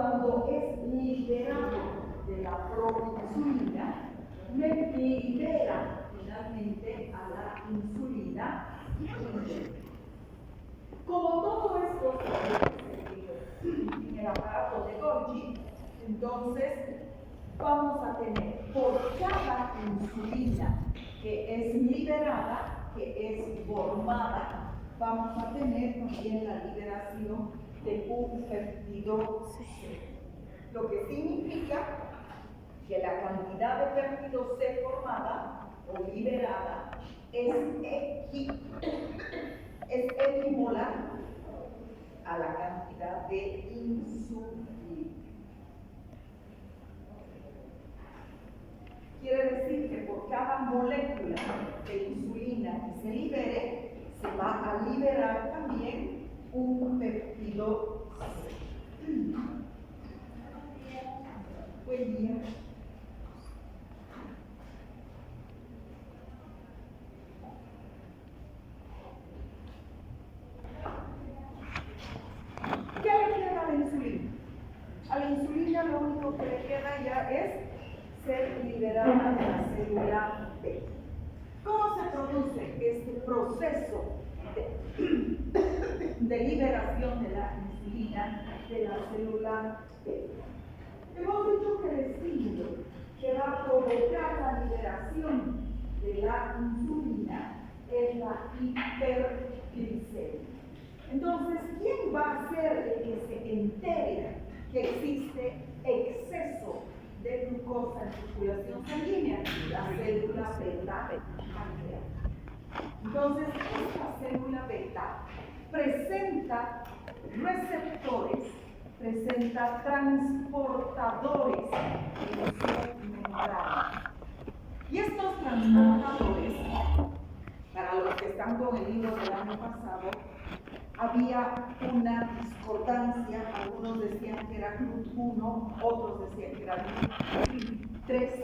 cuando es liberado de la proinsulina, me libera finalmente a la insulina. Como todo esto se en el aparato de Golgi, entonces vamos a tener por cada insulina que es liberada, que es formada, vamos a tener también la liberación de un péptido C, lo que significa que la cantidad de péptido C formada o liberada es equimolar a la cantidad de insulina. Quiere decir que por cada molécula de insulina que se libere, se va a liberar también un péptido C. Buen día. ¿Qué le queda a la insulina? A la insulina lo único que le queda ya es ser liberada de la célula B. ¿Cómo se produce este proceso de liberación de la insulina de la célula B? Hemos dicho que el estímulo que va a provocar la liberación de la insulina es la hiperglicemia. Entonces, ¿quién va a ser el que se entere que existe exceso de glucosa en circulación sanguínea? La célula beta pancreática. Entonces, esta célula beta presenta receptores, presenta transportadores en su membrana. Y estos transportadores, para los que están con el libro del año pasado, había una discordancia, algunos decían que era GLUT1, otros decían que era GLUT3,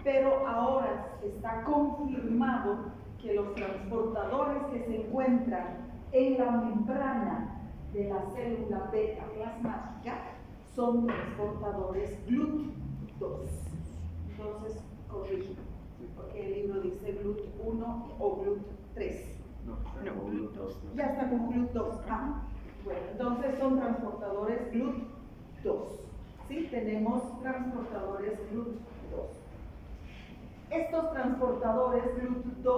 pero ahora está confirmado que los transportadores que se encuentran en la membrana de la célula beta plasmática son transportadores GLUT2. Entonces, corrijo, porque el libro dice GLUT1 o GLUT3. No, GLUT2. Ya está con GLUT2. Ah, bueno, entonces son transportadores GLUT2. ¿Sí? Tenemos transportadores GLUT2. Estos transportadores GLUT2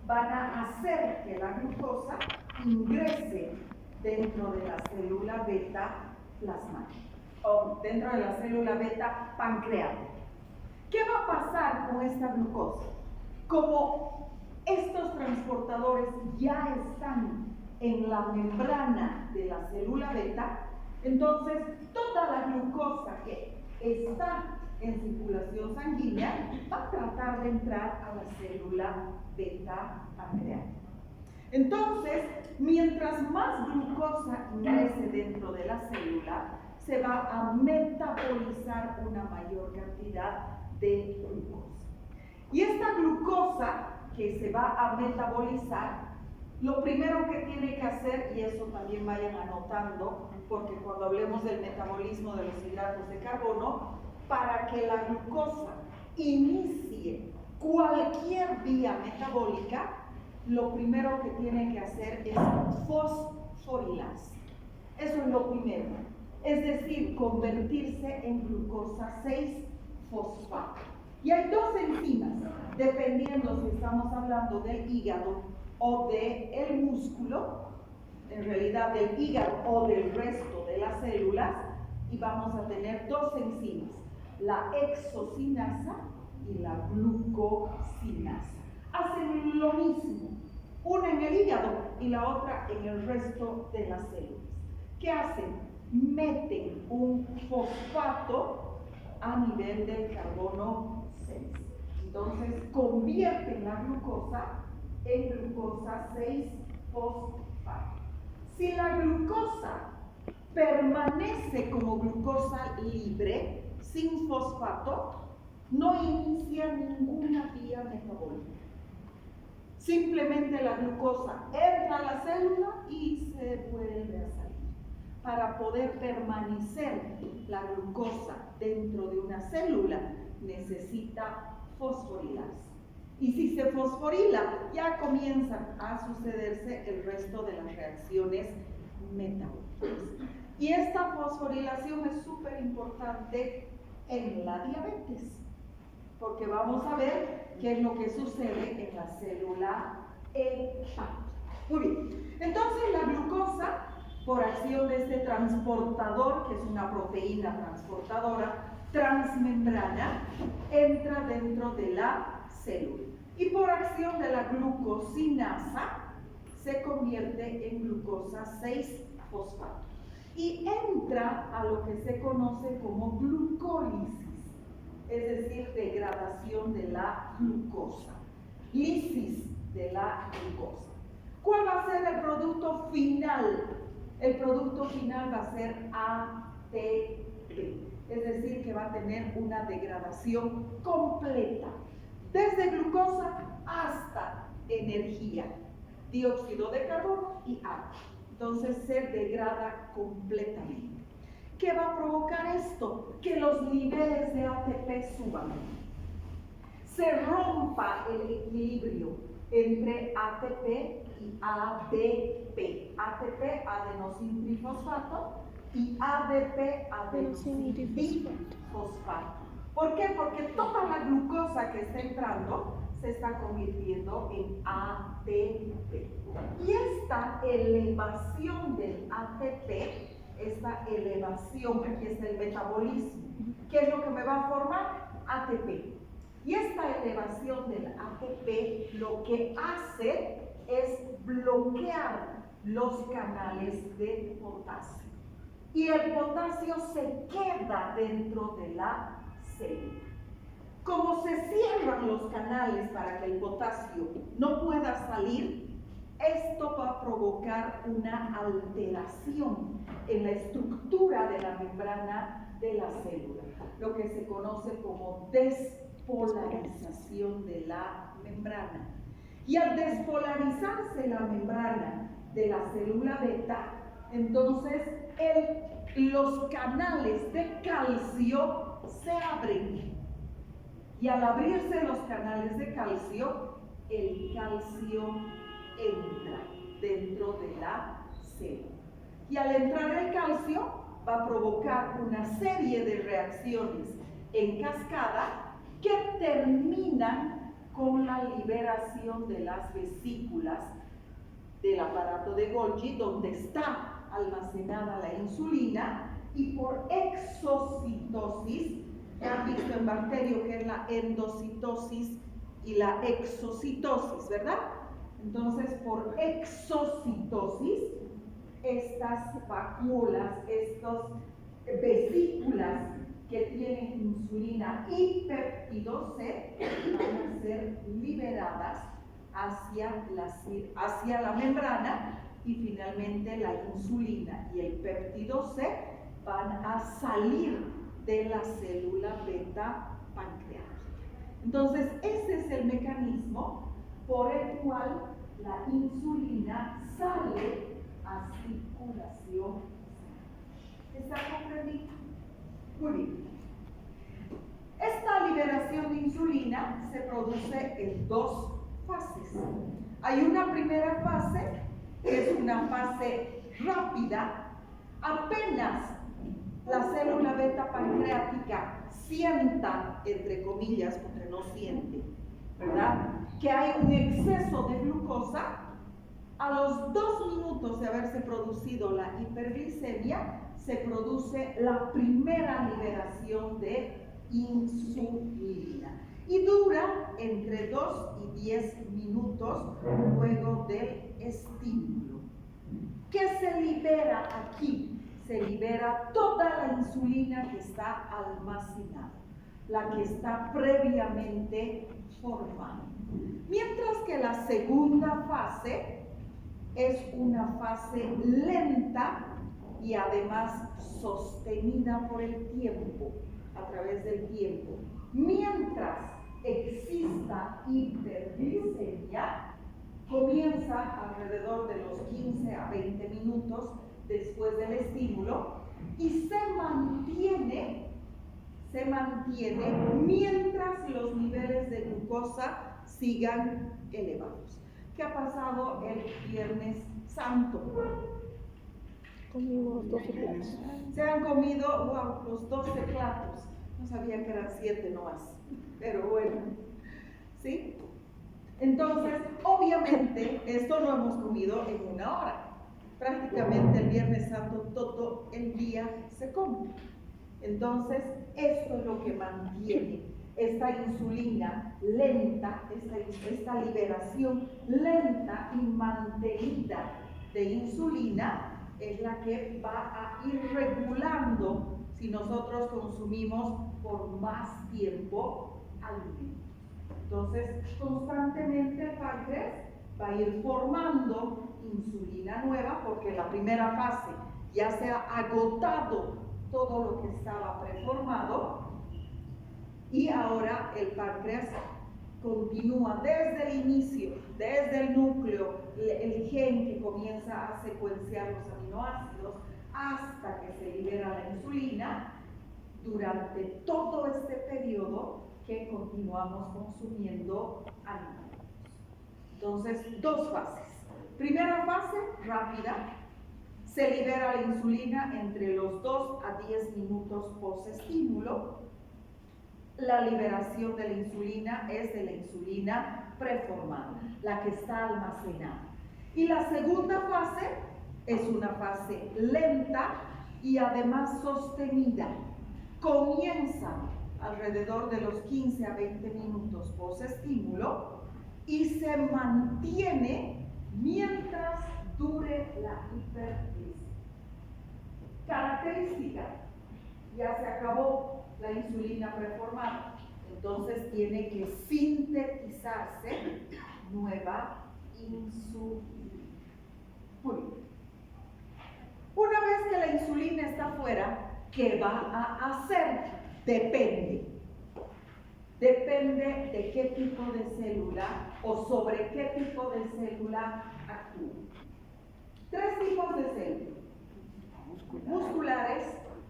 van a hacer que la glucosa ingrese dentro de la célula beta plasmática o dentro de la célula beta pancreática. ¿Qué va a pasar con esta glucosa? Como estos transportadores ya están en la membrana de la célula beta, entonces toda la glucosa que está en circulación sanguínea va a tratar de entrar a la célula beta pancreática. Entonces, mientras más glucosa ingrese dentro de la célula, se va a metabolizar una mayor cantidad de glucosa. Y esta glucosa que se va a metabolizar, lo primero que tiene que hacer, y eso también vayan anotando, porque cuando hablemos del metabolismo de los hidratos de carbono, para que la glucosa inicie cualquier vía metabólica, lo primero que tiene que hacer es fosforilasa. Eso es lo primero, es decir, convertirse en glucosa 6-fosfato. Y hay dos enzimas, dependiendo si estamos hablando del hígado o del músculo, en realidad del hígado o del resto de las células, y vamos a tener dos enzimas, la hexocinasa y la glucosinasa. Hacen lo mismo, una en el hígado y la otra en el resto de las células. ¿Qué hacen? Meten un fosfato a nivel del carbono 6. Entonces convierten la glucosa en glucosa 6-fosfato. Si la glucosa permanece como glucosa libre, sin fosfato, no inicia ninguna vía metabólica. Simplemente la glucosa entra a la célula y se vuelve a salir. para poder permanecer la glucosa dentro de una célula, necesita fosforilarse. Y si se fosforila, ya comienzan a sucederse el resto de las reacciones metabólicas. Y esta fosforilación es súper importante en la diabetes, porque vamos a ver qué es lo que sucede en la célula hepática. Muy bien, entonces la glucosa, por acción de este transportador, que es una proteína transportadora transmembrana, entra dentro de la célula. Y por acción de la glucosinasa, se convierte en glucosa 6-fosfato. Y entra a lo que se conoce como glucólisis, es decir, degradación de la glucosa, lisis de la glucosa. ¿Cuál va a ser el producto final? El producto final va a ser ATP, es decir, que va a tener una degradación completa, desde glucosa hasta energía, dióxido de carbono y agua. Entonces se degrada completamente. ¿Qué va a provocar esto? Que los niveles de ATP suban. Se rompa el equilibrio entre ATP y ADP. ATP, adenosintrifosfato, y ADP, adenosintrifosfato. ¿Por qué? Porque toda la glucosa que está entrando se está convirtiendo en ATP. Y esta elevación del ATP, esta elevación, aquí está el metabolismo, ¿qué es lo que me va a formar? ATP. Y esta elevación del ATP lo que hace es bloquear los canales de potasio. Y el potasio se queda dentro de la célula. Como se cierran los canales para que el potasio no pueda salir, esto va a provocar una alteración en la estructura de la membrana de la célula, lo que se conoce como despolarización de la membrana. Y al despolarizarse la membrana de la célula beta, entonces los canales de calcio se abren. Y al abrirse los canales de calcio, el calcio entra dentro de la célula. Y al entrar el calcio, va a provocar una serie de reacciones en cascada que terminan con la liberación de las vesículas del aparato de Golgi, donde está almacenada la insulina, y por exocitosis, ya han visto en bacterio que es la endocitosis y la exocitosis, ¿verdad? Entonces, por exocitosis, estas vacuolas, estas vesículas que tienen insulina y péptido C van a ser liberadas hacia la membrana, y finalmente la insulina y el péptido C van a salir de la célula beta pancreática. Entonces, ese es el mecanismo por el cual la insulina sale a circulación. ¿Está comprendido? Muy bien. Esta liberación de insulina se produce en dos fases. Hay una primera fase, que es una fase rápida. Apenas la célula beta pancreática sienta, entre comillas, porque no siente, ¿verdad?, que hay un exceso de glucosa, a los 2 minutos de haberse producido la hiperglicemia, se produce la primera liberación de insulina. Y dura entre 2 y 10 minutos luego del estímulo. ¿Qué se libera aquí? Se libera toda la insulina que está almacenada, la que está previamente formada. Mientras que la segunda fase es una fase lenta y además sostenida por el tiempo, a través del tiempo. Mientras exista hiperglicemia, comienza alrededor de los 15 a 20 minutos después del estímulo y se mantiene mientras los niveles de glucosa sigan elevados. ¿Qué ha pasado el Viernes Santo? Comimos 12 platos. Se han comido, wow, los 12 platos. No sabía que eran 7 nomás, pero bueno, ¿sí? Entonces, obviamente, esto lo hemos comido en 1 hora. Prácticamente el Viernes Santo todo el día se come. Entonces, esto es lo que mantiene esta insulina lenta, esta liberación lenta y mantenida de insulina es la que va a ir regulando si nosotros consumimos por más tiempo alimentos. Entonces, constantemente el páncreas va a ir formando insulina nueva porque la primera fase ya se ha agotado todo lo que estaba preformado y ahora el páncreas continúa desde el inicio, desde el núcleo, el gen que comienza a secuenciar los aminoácidos hasta que se libera la insulina durante todo este periodo que continuamos consumiendo alimentos. Entonces, 2 fases. Primera fase, rápida, se libera la insulina entre los 2 a 10 minutos post-estímulo. La liberación de la insulina es de la insulina preformada, la que está almacenada. Y la segunda fase es una fase lenta y además sostenida. Comienza alrededor de los 15 a 20 minutos post-estímulo y se mantiene mientras dure la hiperglicemia. Característica, ya se acabó la insulina preformada, entonces tiene que sintetizarse nueva insulina. Muy bien. Una vez que la insulina está fuera, ¿qué va a hacer? Depende de qué tipo de célula o sobre qué tipo de célula actúa. 3 tipos de células: musculares,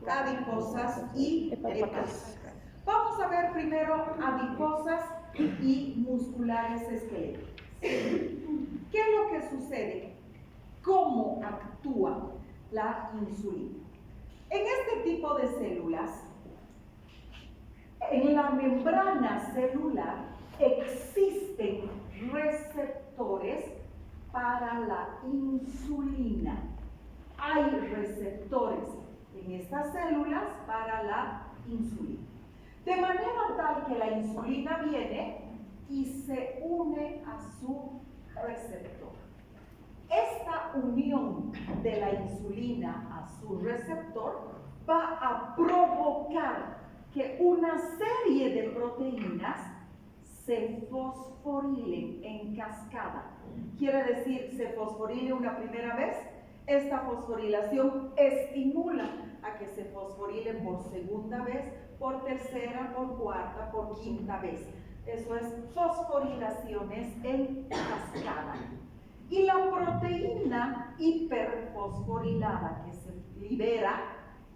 adiposas y hepáticas. Vamos a ver primero adiposas y musculares esqueléticas. ¿Qué es lo que sucede? ¿Cómo actúa la insulina? En este tipo de células, en la membrana celular existen receptores para la insulina. Hay receptores en estas células para la insulina. De manera tal que la insulina viene y se une a su receptor. Esta unión de la insulina a su receptor va a provocar que una serie de proteínas se fosforilen en cascada. Quiere decir, se fosforile una primera vez, esta fosforilación estimula a que se fosforilen por segunda vez, por tercera, por cuarta, por quinta vez. Eso es fosforilaciones en cascada. Y la proteína hiperfosforilada que se libera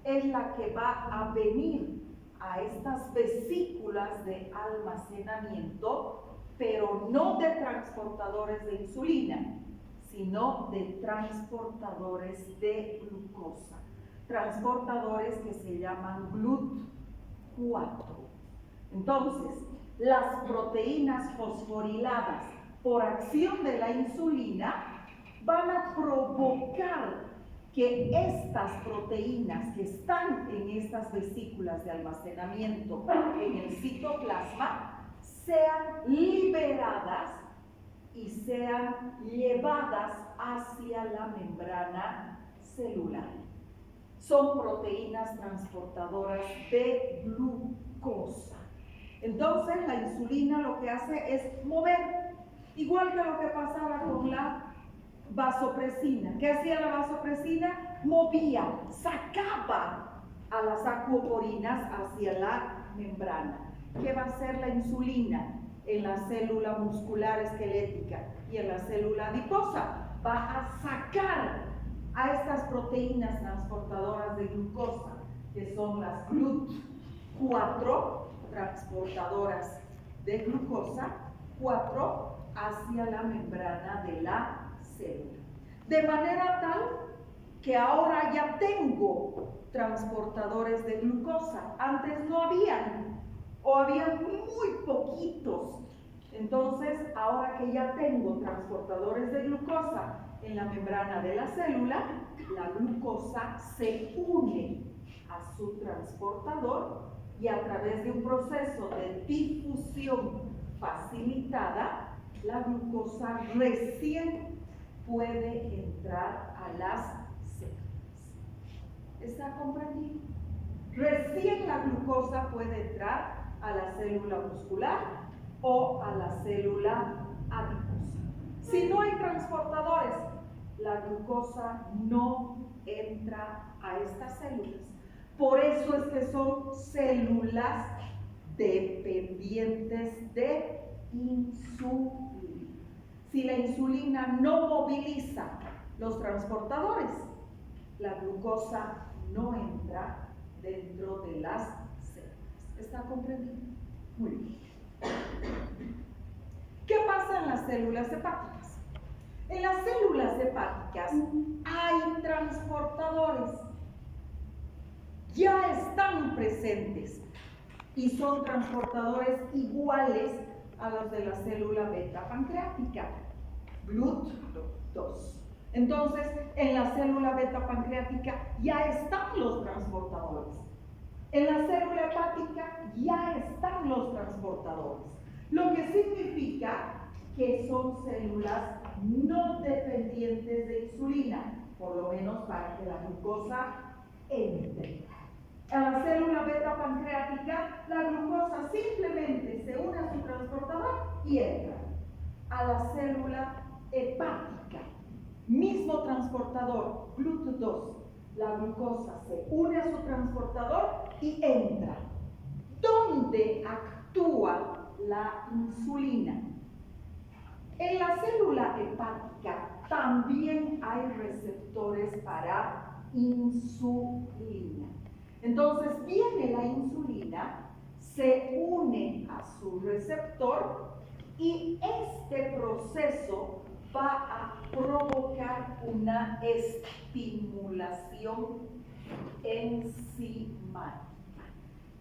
es la que va a venir a estas vesículas de almacenamiento, pero no de transportadores de insulina, sino de transportadores de glucosa, transportadores que se llaman GLUT4. Entonces, las proteínas fosforiladas por acción de la insulina van a provocar que estas proteínas que están en estas vesículas de almacenamiento en el citoplasma sean liberadas y sean llevadas hacia la membrana celular. Son proteínas transportadoras de glucosa. Entonces la insulina lo que hace es mover, igual que lo que pasaba con la vasopresina. ¿Qué hacía la vasopresina? Movía, sacaba a las acuoporinas hacia la membrana. ¿Qué va a hacer la insulina en la célula muscular esquelética y en la célula adiposa? Va a sacar a estas proteínas transportadoras de glucosa, que son las GLUT4, transportadoras de glucosa, 4 hacia la membrana de la célula. De manera tal que ahora ya tengo transportadores de glucosa. Antes no habían, o habían muy poquitos. Entonces, ahora que ya tengo transportadores de glucosa en la membrana de la célula, la glucosa se une a su transportador y a través de un proceso de difusión facilitada, la glucosa recién puede entrar a las células. ¿Está comprendido? Recién la glucosa puede entrar a la célula muscular o a la célula adiposa. Si no hay transportadores, la glucosa no entra a estas células. Por eso es que son células dependientes de insulina. Si la insulina no moviliza los transportadores, la glucosa no entra dentro de las células. ¿Está comprendido? Muy bien. ¿Qué pasa en las células hepáticas? En las células hepáticas hay transportadores. Ya están presentes y son transportadores iguales a los de la célula beta pancreática, GLUT2. Entonces, en la célula beta pancreática ya están los transportadores. En la célula hepática ya están los transportadores, lo que significa que son células no dependientes de insulina, por lo menos para que la glucosa entre. A la célula beta pancreática, la glucosa simplemente se une a su transportador y entra. A la célula hepática, mismo transportador, GLUT2, la glucosa se une a su transportador y entra. ¿Dónde actúa la insulina? En la célula hepática también hay receptores para insulina. Entonces viene la insulina, se une a su receptor y este proceso va a provocar una estimulación enzimática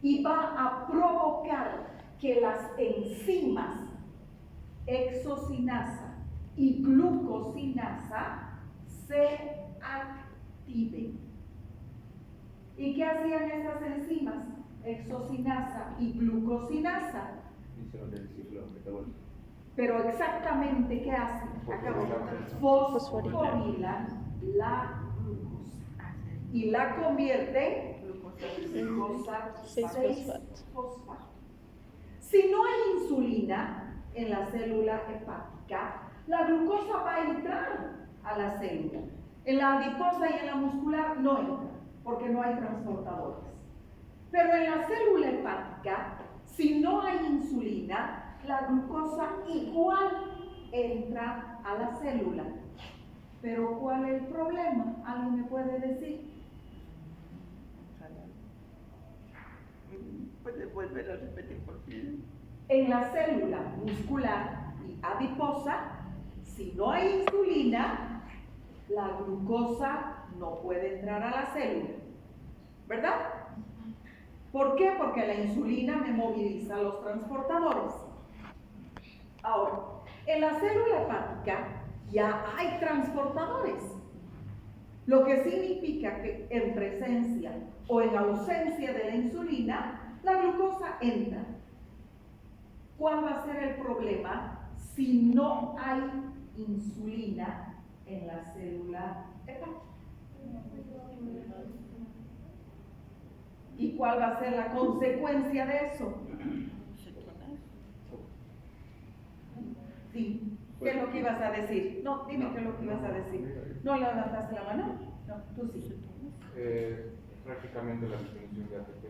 y va a provocar que las enzimas hexocinasa y glucosinasa se activen. ¿Y qué hacían estas enzimas? Hexocinasa y glucosinasa. Hicieron el ciclo metabólico. Pero exactamente, ¿qué hacen? Fosforilan la glucosa y la convierten en glucosa 6-fosfato. Si no hay insulina en la célula hepática, la glucosa va a entrar a la célula. En la adiposa y en la muscular no entra, porque no hay transportadores. Pero en la célula hepática, si no hay insulina, la glucosa igual entra a la célula. Pero ¿cuál es el problema? ¿Alguien me puede decir? ¿Puede volver a repetir por fin? En la célula muscular y adiposa, si no hay insulina, la glucosa no puede entrar a la célula, ¿verdad? ¿Por qué? Porque la insulina me moviliza los transportadores. Ahora, en la célula hepática ya hay transportadores, lo que significa que en presencia o en ausencia de la insulina, la glucosa entra. ¿Cuál va a ser el problema si no hay insulina en la célula hepática? ¿Y cuál va a ser la consecuencia de eso? Sí. ¿Qué es lo que ibas a decir? No, dime qué es lo que ibas a decir. ¿No levantaste la mano? No, tú sí. Prácticamente la disminución de ATP,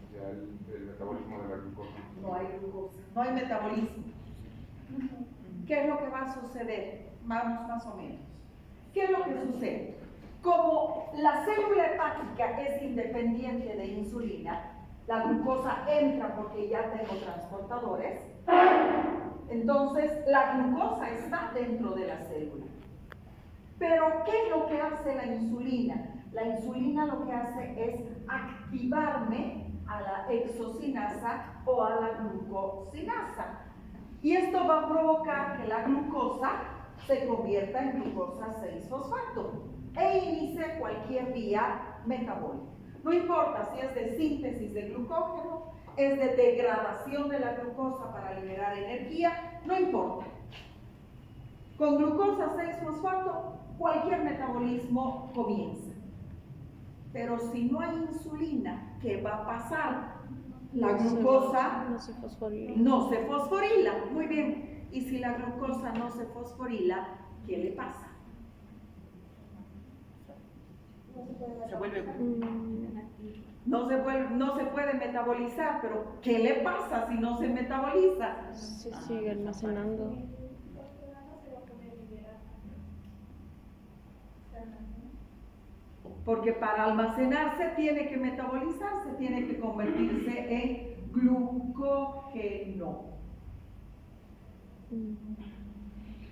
o sea, el metabolismo de la glucosa. No hay glucosa, no hay metabolismo. ¿Qué es lo que va a suceder? Vamos más o menos. ¿Qué es lo que sucede? Como la célula hepática es independiente de insulina, la glucosa entra porque ya tengo transportadores, entonces la glucosa está dentro de la célula. Pero ¿qué es lo que hace la insulina? La insulina lo que hace es activarme a la exocinasa o a la glucosinasa. Y esto va a provocar que la glucosa se convierta en glucosa 6-fosfato e inicie cualquier vía metabólica. No importa si es de síntesis de glucógeno, es de degradación de la glucosa para liberar energía, no importa. Con glucosa 6-fosfato, cualquier metabolismo comienza. Pero si no hay insulina, ¿qué va a pasar? La glucosa no se fosforila. no se fosforila. Muy bien. Y si la glucosa no se fosforila, ¿qué le pasa? Se vuelve No se puede metabolizar, pero ¿qué le pasa si no se metaboliza? Se sigue almacenando. Porque para almacenarse tiene que metabolizarse, tiene que convertirse en glucógeno.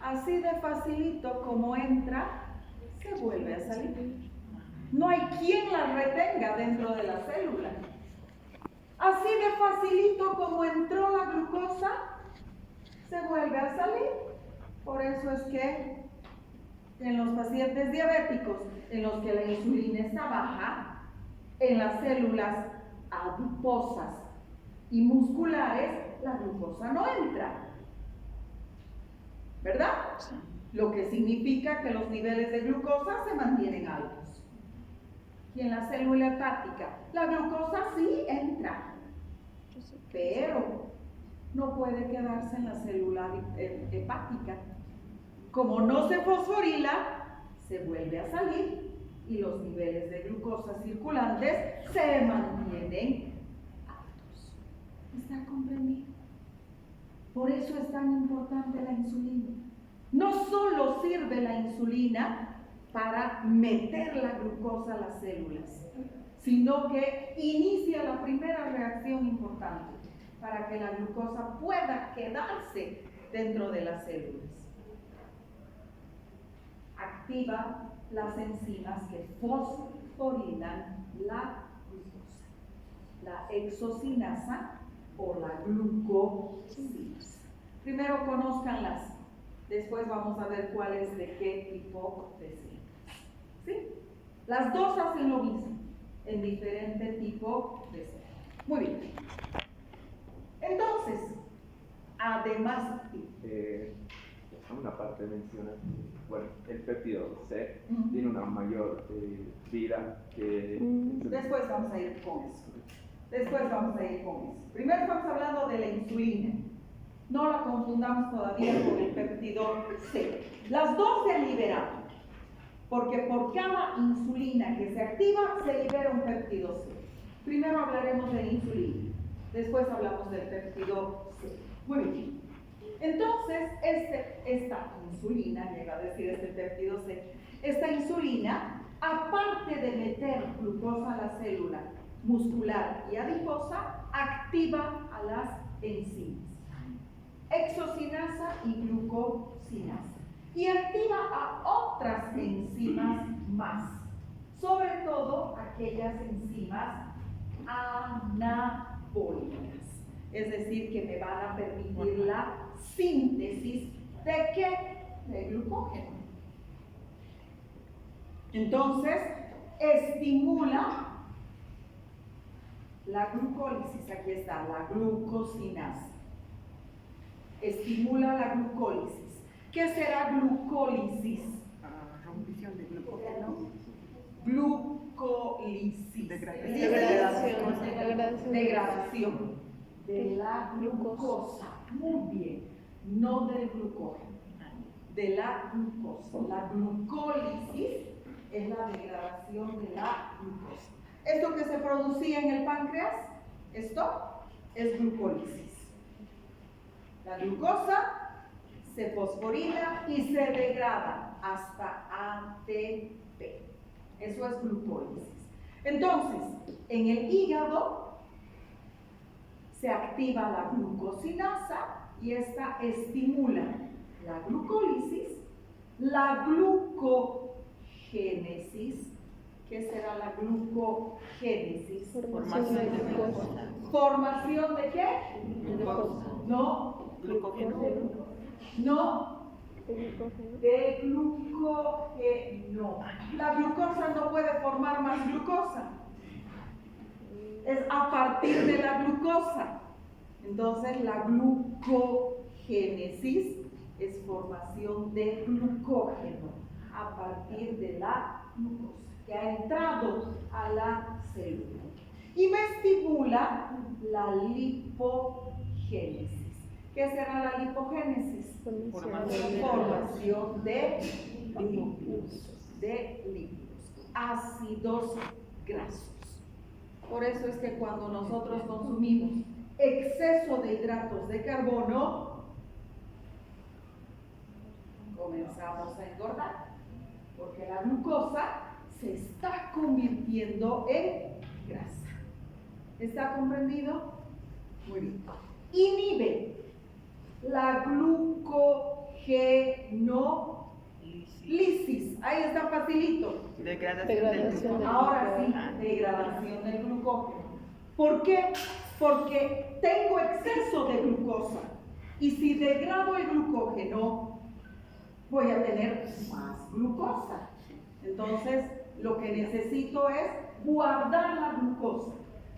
Así de facilito como entra, se vuelve a salir. No hay quien la retenga dentro de la célula. Así de facilito como entró la glucosa, se vuelve a salir. Por eso es que en los pacientes diabéticos, en los que la insulina está baja, en las células adiposas y musculares, la glucosa no entra. ¿Verdad? Lo que significa que los niveles de glucosa se mantienen altos. Y en la célula hepática, la glucosa sí entra, pero no puede quedarse en la célula hepática. Como no se fosforila, se vuelve a salir y los niveles de glucosa circulantes se mantienen altos. ¿Está comprendido? Por eso es tan importante la insulina. No solo sirve la insulina para meter la glucosa a las células, sino que inicia la primera reacción importante para que la glucosa pueda quedarse dentro de las células. Activa las enzimas que fosforilan la glucosa, la exocinasa o la glucosinasa. Primero conózcanlas, después vamos a ver cuál es de qué tipo de células. ¿Sí? Las dos hacen lo mismo, en diferente tipo de células. Muy bien. Entonces, además, una parte menciona, bueno, el péptido C tiene una mayor vida que... después vamos a ir con eso. Primero estamos hablando de la insulina. No la confundamos todavía con el péptido C. Las dos se han liberado, porque por cada insulina que se activa, se libera un péptido C. Primero hablaremos de la insulina, después hablamos del péptido C. Muy bien. Entonces, esta insulina, llega a decir este péptido C, esta insulina, aparte de meter glucosa a la célula muscular y adiposa, activa a las enzimas exocinasa y glucosinasa y activa a otras enzimas más, sobre todo aquellas enzimas anabólicas, es decir, que me van a permitir la síntesis ¿de qué? De glucógeno. Entonces, estimula la glucólisis, aquí está, la glucosinasa. Estimula la glucólisis. ¿Qué será glucólisis? Rompición de glucógeno. Glucólisis. Degradación de la glucosa. Muy bien. No del glucógeno. De la glucosa. La glucólisis es la degradación de la glucosa. Esto que se producía en el páncreas, esto es glucólisis. La glucosa se fosforila y se degrada hasta ATP. Eso es glucólisis. Entonces, en el hígado se activa la glucosinasa y esta estimula la glucólisis, la glucogénesis. ¿Qué será la glucogénesis? Formación de glucosa. ¿Formación de qué? Glucosa. No, Glucógeno. no, Glucógeno. de glucógeno. La glucosa no puede formar más glucosa. Es a partir de la glucosa. Entonces la glucogénesis es formación de glucógeno a partir de la glucosa que ha entrado a la célula. Y me estimula la lipogénesis. ¿Qué será la lipogénesis? Formación de lípidos, ácidos grasos. Por eso es que cuando nosotros consumimos exceso de hidratos de carbono, comenzamos a engordar, porque la glucosa se está convirtiendo en grasa. ¿Está comprendido? Muy bien. Inhibe la glucogenolisis. Ahí está facilito. Degradación del Ahora sí, degradación del glucógeno. ¿Por qué? Porque tengo exceso de glucosa. Y si degrado el glucógeno, voy a tener más glucosa. Entonces, lo que necesito es guardar la glucosa,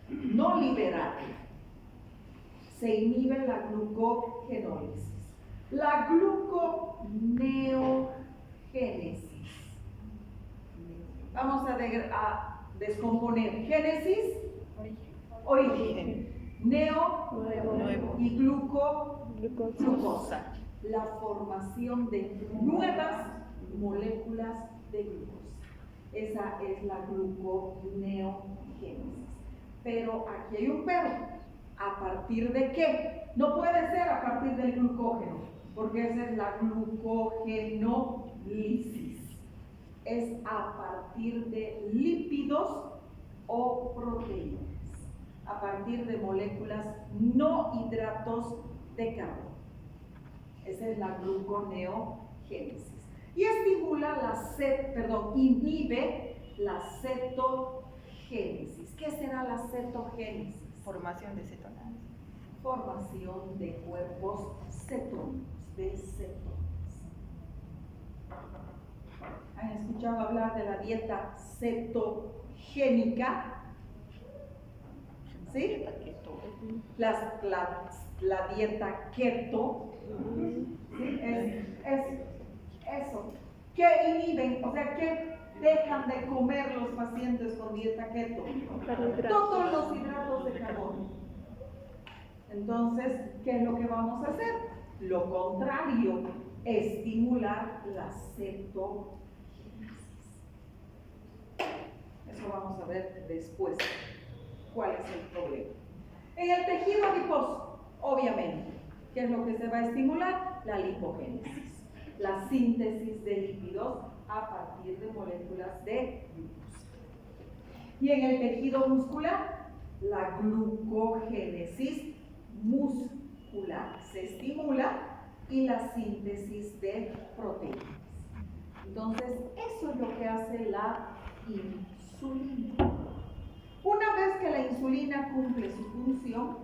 no liberarla. Se inhibe la glucogenólisis. La gluconeogénesis. Vamos a descomponer. Génesis, origen. Neo, Nuevo. y glucosa. La formación de nuevas moléculas de glucosa. Esa es la gluconeogénesis. Pero aquí hay un pero. ¿A partir de qué? No puede ser a partir del glucógeno, porque esa es la glucogenólisis. Es a partir de lípidos o proteínas, a partir de moléculas no hidratos de carbono. Esa es la gluconeogénesis. Y estimula inhibe la cetogénesis. ¿Qué será la cetogénesis? Formación de cetonas. Formación de cuerpos cetónicos, de cetonas. ¿Han escuchado hablar de la dieta cetogénica? ¿Sí? La dieta keto. ¿Sí? Es eso. ¿Qué inhiben? O sea, ¿qué dejan de comer los pacientes con dieta keto? Todos los hidratos de carbono. Entonces, ¿qué es lo que vamos a hacer? Lo contrario, estimular la cetogénesis. Eso vamos a ver después. ¿Cuál es el problema? En el tejido adiposo, obviamente, ¿qué es lo que se va a estimular? La lipogénesis, la síntesis de lípidos a partir de moléculas de glucosa. Y en el tejido muscular, la glucogénesis muscular se estimula y la síntesis de proteínas. Entonces, eso es lo que hace la insulina. Una vez que la insulina cumple su función,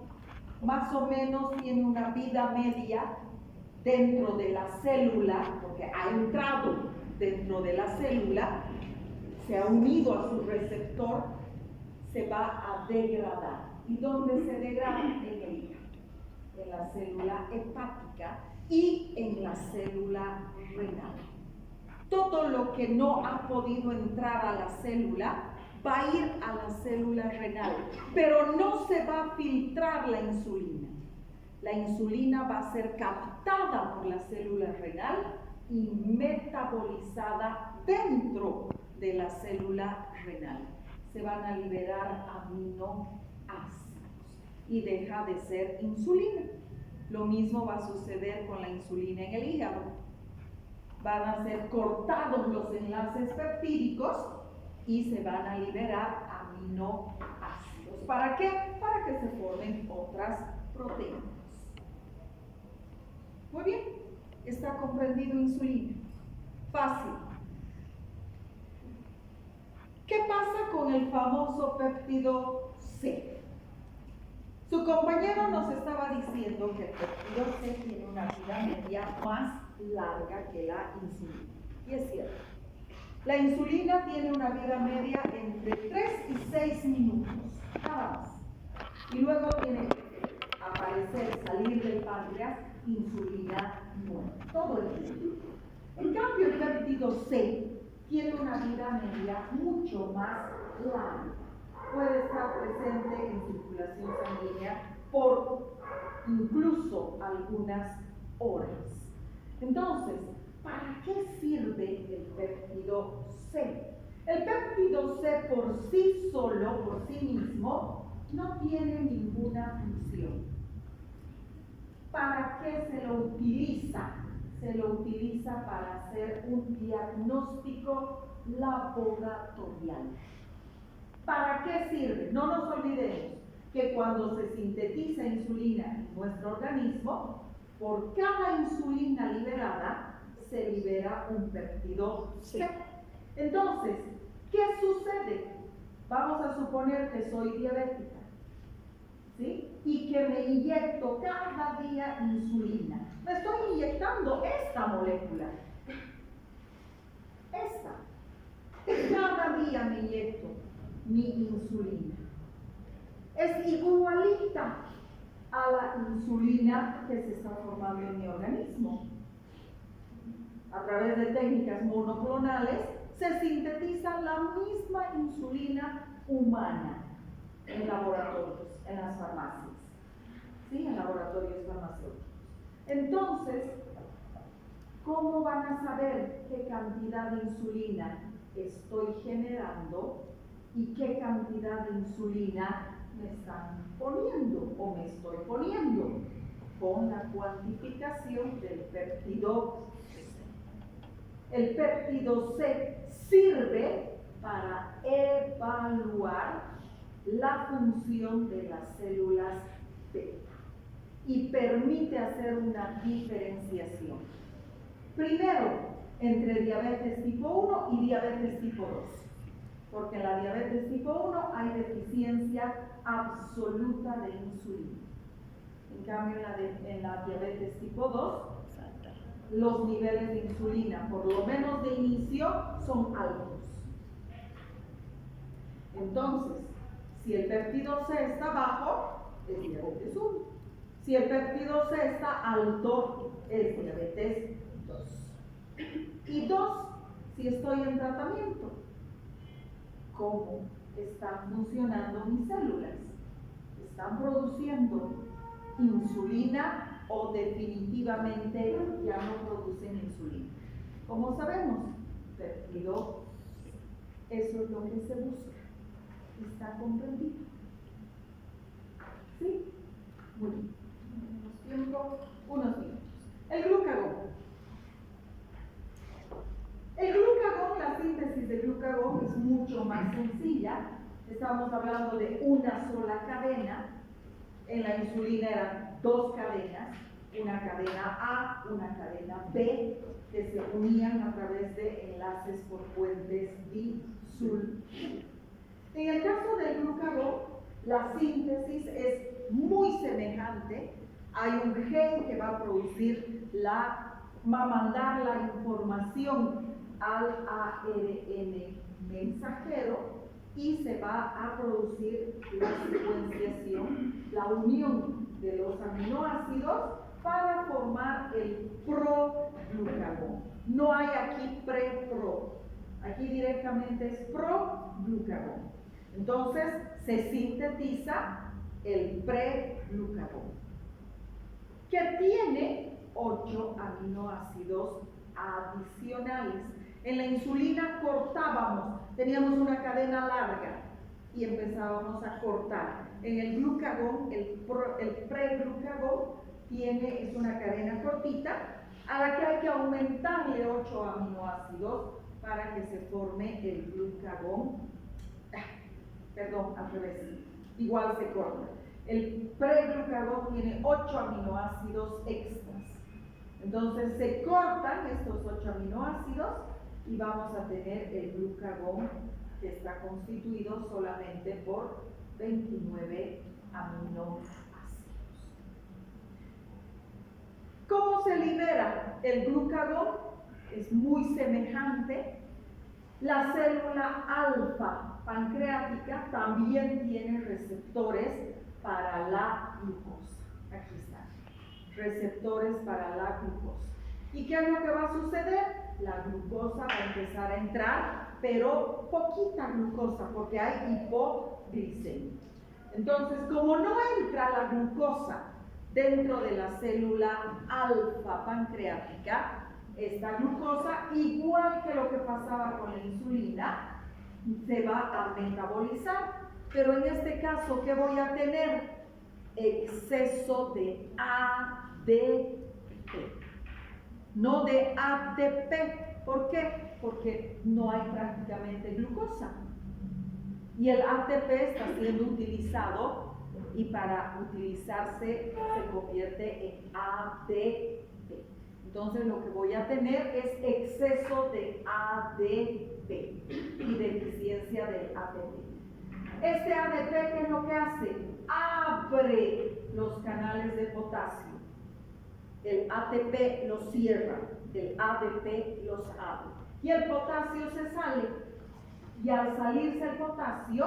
más o menos tiene una vida media dentro de la célula, porque ha entrado dentro de la célula, se ha unido a su receptor, se va a degradar. ¿Y dónde se degrada? En el hígado, en la célula hepática y en la célula renal. Todo lo que no ha podido entrar a la célula va a ir a la célula renal, pero no se va a filtrar la insulina. La insulina va a ser captada por la célula renal y metabolizada dentro de la célula renal. Se van a liberar aminoácidos y deja de ser insulina. Lo mismo va a suceder con la insulina en el hígado. Van a ser cortados los enlaces peptídicos y se van a liberar aminoácidos. ¿Para qué? Para que se formen otras proteínas. Muy bien, está comprendido insulina. Fácil. ¿Qué pasa con el famoso péptido C? Su compañero nos estaba diciendo que el péptido C tiene una vida media más larga que la insulina. Y es cierto. La insulina tiene una vida media entre 3 y 6 minutos, nada más. Y luego tiene que aparecer, salir del páncreas, insulina nueva, todo el tiempo. En cambio, el péptido C tiene una vida media mucho más larga. Puede estar presente en circulación sanguínea por incluso algunas horas. Entonces, ¿para qué sirve el péptido C? El péptido C por sí solo, por sí mismo, no tiene ninguna función. ¿Para qué se lo utiliza? Se lo utiliza para hacer un diagnóstico laboratorial. ¿Para qué sirve? No nos olvidemos que cuando se sintetiza insulina en nuestro organismo, por cada insulina liberada, se libera un péptido C. Entonces, ¿qué sucede? Vamos a suponer que soy diabética, ¿sí? Y que me inyecto cada día insulina. Me estoy inyectando esta molécula. Esta. Cada día me inyecto mi insulina. Es igualita a la insulina que se está formando en mi organismo. A través de técnicas monoclonales se sintetiza la misma insulina humana en laboratorios, en las farmacias, ¿sí? En laboratorios farmacéuticos. Entonces, ¿cómo van a saber qué cantidad de insulina estoy generando y qué cantidad de insulina me están poniendo o me estoy poniendo? Con la cuantificación del péptido C. El péptido C sirve para evaluar la función de las células beta y permite hacer una diferenciación. Primero, entre diabetes tipo 1 y diabetes tipo 2. Porque en la diabetes tipo 1 hay deficiencia absoluta de insulina. En cambio, en la diabetes tipo 2, los niveles de insulina, por lo menos de inicio, son altos. Entonces, si el péptido C está bajo, es diabetes 1. Si el péptido C está alto, es diabetes 2. Y 2, si estoy en tratamiento. ¿Cómo están funcionando mis células? ¿Están produciendo insulina o definitivamente ya no producen insulina? ¿Cómo sabemos? Péptido, eso es lo que se busca. ¿Está comprendido? ¿Sí? Muy bien. Unos minutos. El glucagón. El glucagón, la síntesis de glucagón es mucho más sencilla. Estamos hablando de una sola cadena. En la insulina eran 2 cadenas, una cadena A, una cadena B, que se unían a través de enlaces por puentes disulfuro. En el caso del glucagón, la síntesis es muy semejante. Hay un gen que va a mandar la información al ARN mensajero y se va a producir la secuenciación, la unión de los aminoácidos para formar el proglucagón. No hay aquí pre-pro, aquí directamente es proglucagón. Entonces se sintetiza el preglucagón, que tiene 8 aminoácidos adicionales. En la insulina cortábamos, teníamos una cadena larga y empezábamos a cortar. En el glucagón, el preglucagón es una cadena cortita a la que hay que aumentarle 8 aminoácidos para que se forme el glucagón. Perdón, al revés, igual se corta. El preglucagón tiene 8 aminoácidos extras. Entonces se cortan estos 8 aminoácidos y vamos a tener el glucagón que está constituido solamente por 29 aminoácidos. ¿Cómo se libera el glucagón? Es muy semejante. La célula alfa pancreática también tiene receptores para la glucosa. Aquí están, receptores para la glucosa. ¿Y qué es lo que va a suceder? La glucosa va a empezar a entrar, pero poquita glucosa, porque hay hipoglicemia. Entonces, como no entra la glucosa dentro de la célula alfa pancreática, esta glucosa, igual que lo que pasaba con la insulina, se va a metabolizar. Pero en este caso, ¿qué voy a tener? Exceso de ADP, no de ATP. ¿Por qué? Porque no hay prácticamente glucosa. Y el ATP está siendo utilizado y para utilizarse se convierte en ADP. Entonces lo que voy a tener es exceso de ADP y deficiencia del ATP. Este ADP, ¿qué es lo que hace? Abre los canales de potasio. El ATP los cierra, el ADP los abre. Y el potasio se sale. Y al salirse el potasio,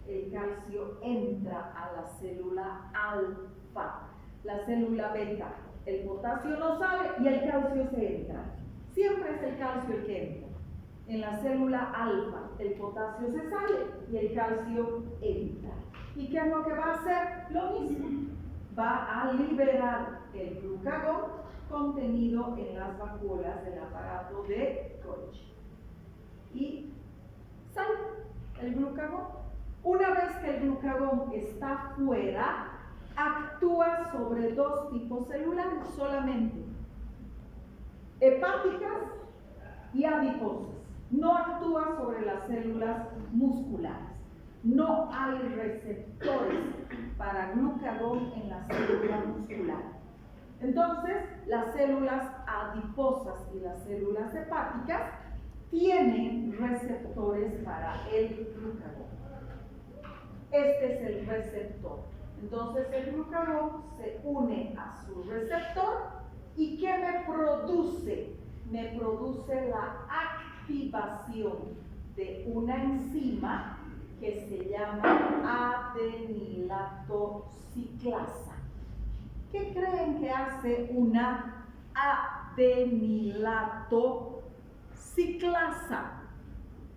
el calcio entra a la célula alfa, la célula beta. El potasio no sale y el calcio se entra. Siempre es el calcio el que entra. En la célula alfa, el potasio se sale y el calcio entra. ¿Y qué es lo que va a hacer? Lo mismo. Va a liberar el glucagón contenido en las vacuolas del aparato de Golgi. Y sale el glucagón. Una vez que el glucagón está fuera, actúa sobre 2 tipos celulares solamente: hepáticas y adiposas. No actúa sobre las células musculares. No hay receptores para glucagón en la célula muscular. Entonces, las células adiposas y las células hepáticas tienen receptores para el glucagón. Este es el receptor. Entonces, el glucagón se une a su receptor. ¿Y qué me produce? Me produce la activación de una enzima que se llama adenilatociclasa. ¿Qué creen que hace una adenilatociclasa?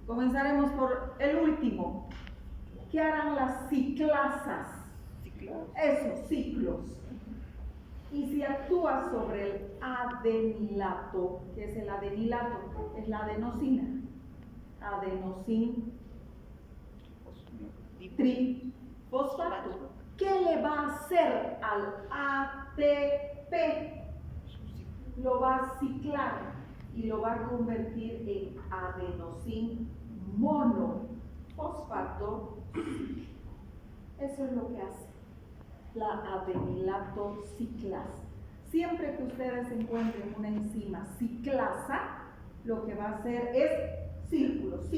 Comenzaremos por el último. ¿Qué harán las ciclasas? Esos ciclos. Y si actúa sobre el adenilato, ¿qué es el adenilato? Es la adenosina. Adenosin trifosfato. ¿Qué le va a hacer al ATP? Lo va a ciclar y lo va a convertir en adenosin monofosfato. Eso es lo que hace la adenilatociclasa. Siempre que ustedes encuentren una enzima ciclasa, lo que va a hacer es ciclos,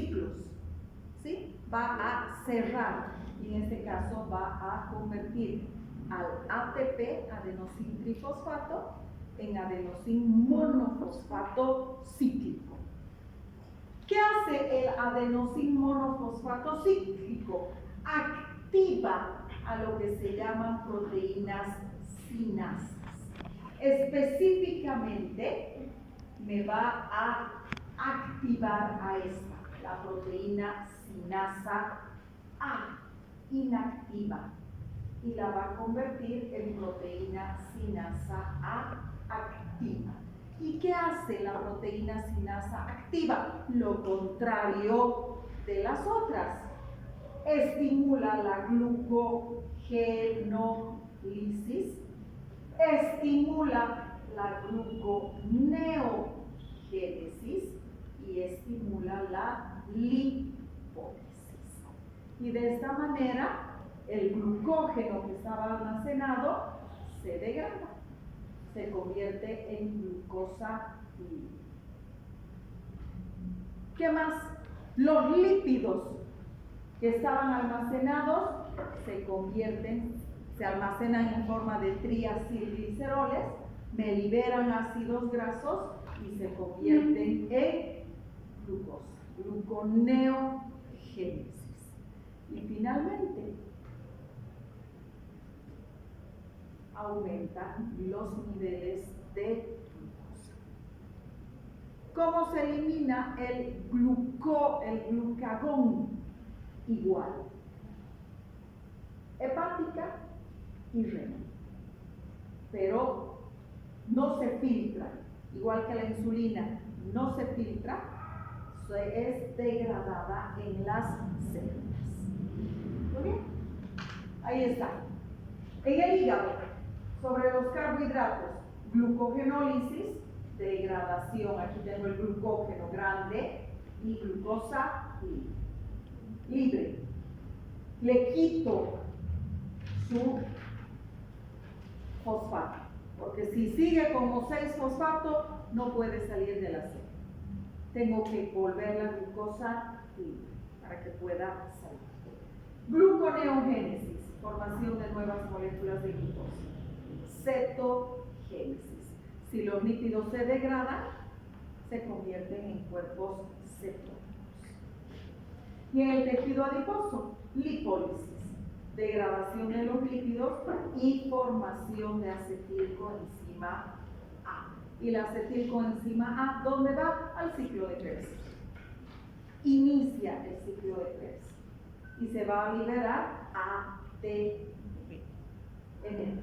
¿sí? Va a cerrar y en este caso va a convertir al ATP, adenosin trifosfato, en adenosin monofosfato cíclico. ¿Qué hace el adenosin monofosfato cíclico? Activa a lo que se llaman proteínas sinasas. Específicamente me va a activar a esta, la proteína sinasa A, inactiva, y la va a convertir en proteína sinasa A activa. ¿Y qué hace la proteína sinasa activa? Lo contrario de las otras. Estimula la glucogenólisis, estimula la gluconeogénesis y y estimula la lipólisis. Y de esta manera, el glucógeno que estaba almacenado se degrada, se convierte en glucosa libre. ¿Qué más? Los lípidos que estaban almacenados se almacenan en forma de triacilgliceroles, me liberan ácidos grasos y se convierten en glucosa, gluconeogénesis. Y finalmente, aumentan los niveles de glucosa. ¿Cómo se elimina el glucagón? Igual. Hepática y renal. Pero no se filtra, igual que la insulina, no se filtra, es degradada en las células. ¿Muy bien? Ahí está. En el hígado, sobre los carbohidratos, glucogenólisis, degradación, aquí tengo el glucógeno grande y glucosa libre. Le quito su fosfato, porque si sigue como 6-fosfato, no puede salir de la célula. Tengo que volver la glucosa libre para que pueda salir. Gluconeogénesis, formación de nuevas moléculas de glucosa. Cetogénesis, si los lípidos se degradan, se convierten en cuerpos cetónicos. Y en el tejido adiposo, lipólisis, degradación de los lípidos y formación de acetilcoenzima A. Y la acetilcoenzima A, ¿dónde va? Al ciclo de Krebs. Inicia el ciclo de Krebs y se va a liberar ATP en él.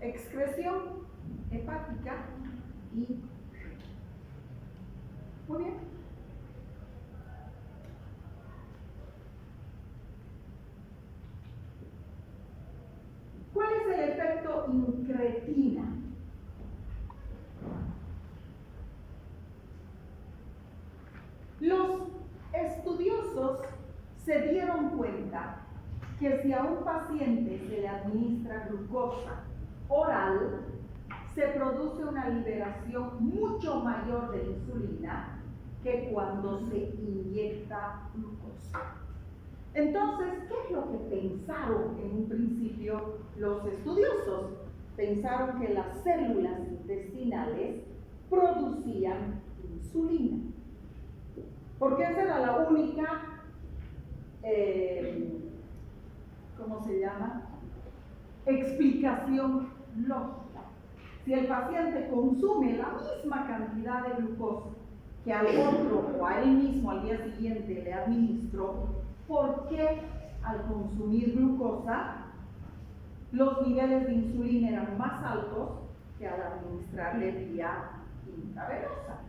Excreción hepática y renal. Muy bien. ¿Cuál es el efecto incretina? Los estudiosos se dieron cuenta que si a un paciente se le administra glucosa oral, se produce una liberación mucho mayor de insulina que cuando se inyecta glucosa. Entonces, ¿qué es lo que pensaron en un principio los estudiosos? Pensaron que las células intestinales producían insulina, porque esa era la única, ¿cómo se llama? Explicación lógica. Si el paciente consume la misma cantidad de glucosa que al otro o a él mismo al día siguiente le administró, ¿por qué al consumir glucosa los niveles de insulina eran más altos que al administrarle vía intravenosa?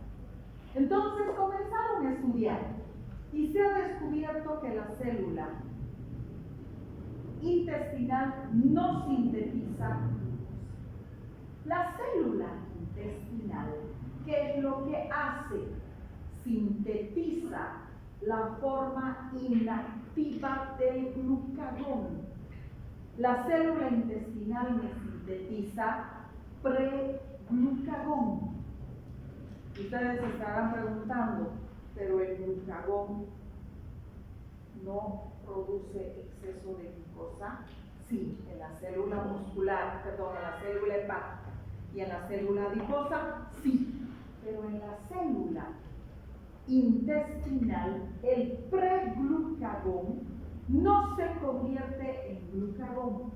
Entonces comenzaron a estudiar y se ha descubierto que la célula intestinal no sintetiza glucosa. La célula intestinal, ¿qué es lo que hace? Sintetiza la forma inactiva del glucagón. La célula intestinal me sintetiza preglucagón. Ustedes se estarán preguntando, pero el glucagón no produce exceso de glucosa. Sí, en la célula muscular, perdón, en la célula hepática y en la célula adiposa, sí, pero en la célula intestinal, el preglucagón no se convierte en glucagón,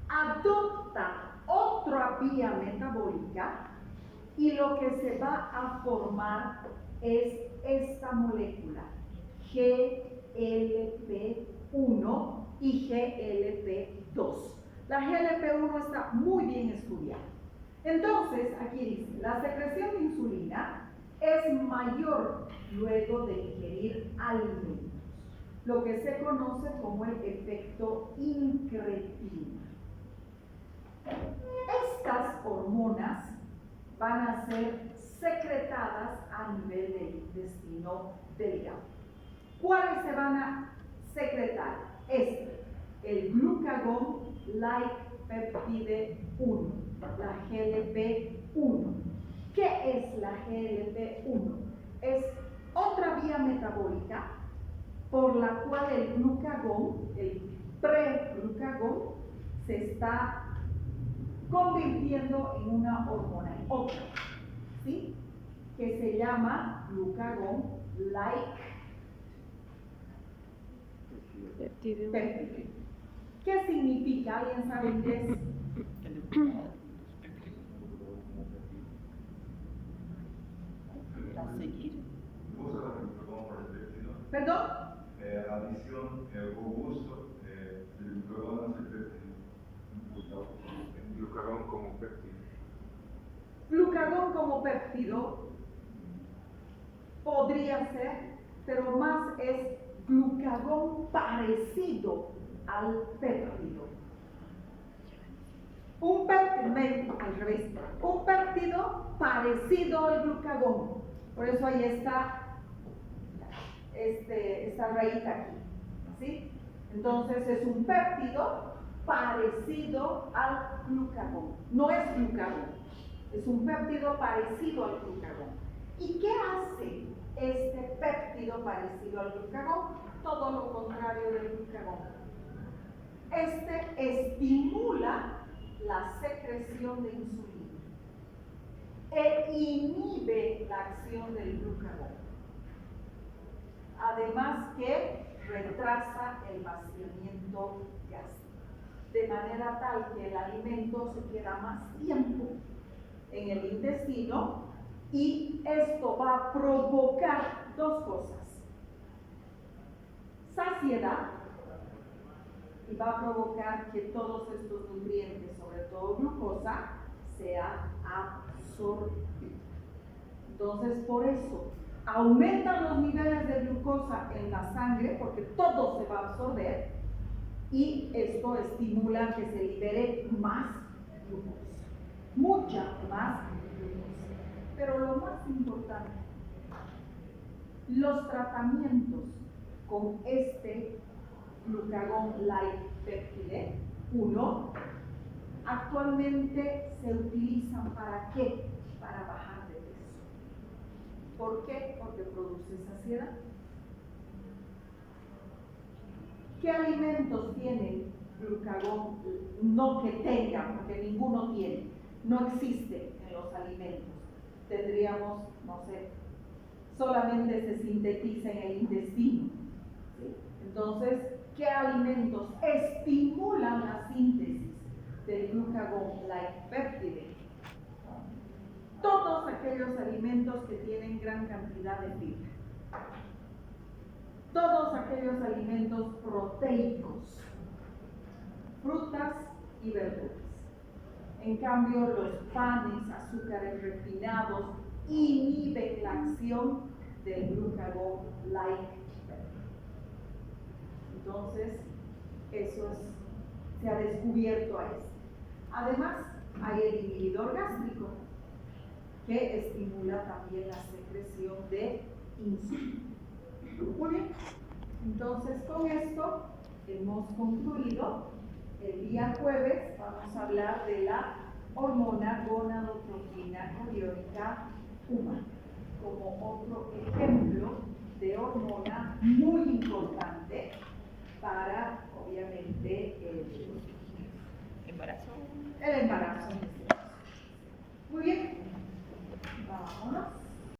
adopta otra vía metabólica y lo que se va a formar es esta molécula, GLP-1 y GLP-2. La GLP-1 está muy bien estudiada. Entonces, aquí dice, la secreción de insulina es mayor luego de ingerir alimentos, lo que se conoce como el efecto incretina. Estas hormonas van a ser secretadas a nivel del intestino delgado. ¿Cuáles se van a secretar? El glucagón-like peptide 1, la GLP-1. ¿Qué es la GLP-1? Es otra vía metabólica por la cual el glucagón, el preglucagón, se está convirtiendo en una hormona, en otra, ¿sí? Que se llama glucagón-like peptide. ¿Qué significa? ¿Alguien sabe inglés? ¿Perdón? Adición o uso del glucagón al péptido. Glucagón como péptido. Glucagón como péptido podría ser, pero más es glucagón parecido al péptido. Un péptido, al revés, un péptido parecido al glucagón. Por eso ahí está esta rayita aquí, ¿sí? Entonces es un péptido parecido al glucagón. No es glucagón, es un péptido parecido al glucagón. ¿Y qué hace este péptido parecido al glucagón? Todo lo contrario del glucagón. Estimula la secreción de insulina e inhibe la acción del glucagón. Además que retrasa el vaciamiento gástrico, de manera tal que el alimento se queda más tiempo en el intestino y esto va a provocar dos cosas: saciedad, y va a provocar que todos estos nutrientes, sobre todo glucosa, sea absorbido. Entonces, por eso aumentan los niveles de glucosa en la sangre, porque todo se va a absorber, y esto estimula que se libere más glucosa, mucha más glucosa. Pero lo más importante, los tratamientos con este glucagón-like peptide 1 actualmente se utilizan ¿para qué? Para bajar de peso. ¿Por qué? Porque produce saciedad. ¿Qué alimentos tienen glucagón? No que tengan, porque ninguno tiene, no existe en los alimentos. Tendríamos, no sé, solamente se sintetiza en el intestino, ¿sí? Entonces, ¿qué alimentos estimulan la síntesis del glucagón-like peptide? Todos aquellos alimentos que tienen gran cantidad de fibra, todos aquellos alimentos proteicos, frutas y verduras. En cambio, los panes, azúcares refinados inhiben la acción del glucagón-like peptide. Entonces, se ha descubierto a esto. Además, hay el inhibidor gástrico, que estimula también la secreción de insulina. Muy bien, entonces con esto hemos concluido. El día jueves vamos a hablar de la hormona gonadotropina coriónica humana, como otro ejemplo de hormona muy importante para, obviamente,